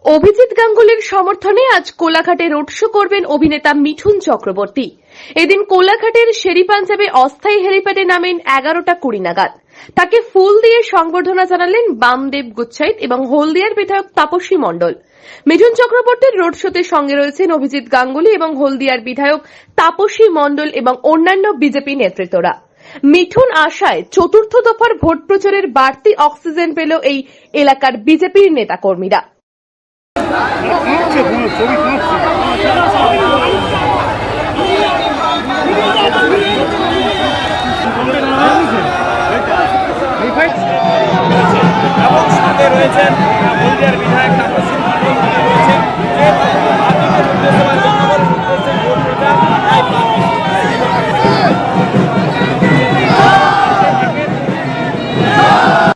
অভিজিৎ গাঙ্গুলির সমর্থনে আজ কোলাঘাটে road show করবেন অভিনেতা মিঠুন চক্রবর্তী। এদিন কোলাঘাটের শেরি পাঞ্জাবে অস্থায়ী হেলিপ্যাডে নামেন 11:20 নাগাদ। তাকে ফুল দিয়ে সংবর্ধনা জানালেন বামদেব গুচ্ছাইত এবং হলদিয়ার বিধায়ক তাপসী মণ্ডল। মিঠুন চক্রবর্তীর রোড শোতে সঙ্গে রয়েছেন অভিজিৎ গাঙ্গুলি এবং হলদিয়ার বিধায়ক তাপসী মণ্ডল এবং অন্যান্য বিজেপি নেতৃত্বরা। মিঠুন আশায় চতুর্থ দফার ভোট প্রচারের বাড়তি অক্সিজেন পেল এই এলাকার বিজেপির নেতাকর্মীরা। এবং সাথে রয়েছেন হলদিয়ার বিধায়ক তাপসী মণ্ডল রয়েছেন যে আগামী লোকসভা জনগণ করছেন ভোট প্রচার।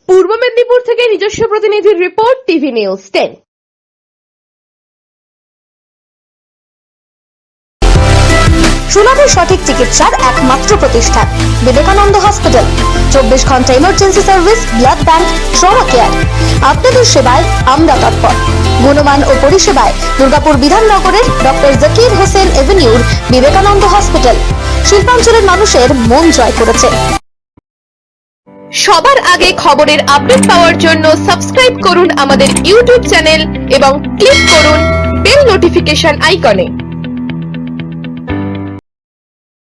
পূর্ব মেদিনীপুর থেকে নিজস্ব প্রতিনিধির রিপোর্ট, টিভি নিউজ 10। সুলভ সঠিক চিকিৎসার একমাত্র প্রতিষ্ঠান বিবেকানন্দ হসপিটাল। 24 ঘন্টা emergency service, blood bank, trauma care. আপনাদের সেবায় আমরা তৎপর। গুণমান ও পরিষেবায় দুর্গাপুর বিধাননগরের ডক্টর জাকির হোসেন এভিনিউর বিবেকানন্দ হসপিটাল শিল্পাঞ্চলের মানুষের মন জয় করেছে। সবার আগে খবরের আপডেট পাওয়ার জন্য সাবস্ক্রাইব করুন আমাদের ইউটিউব চ্যানেল এবং ক্লিক করুন বেল নোটিফিকেশন আইকনে।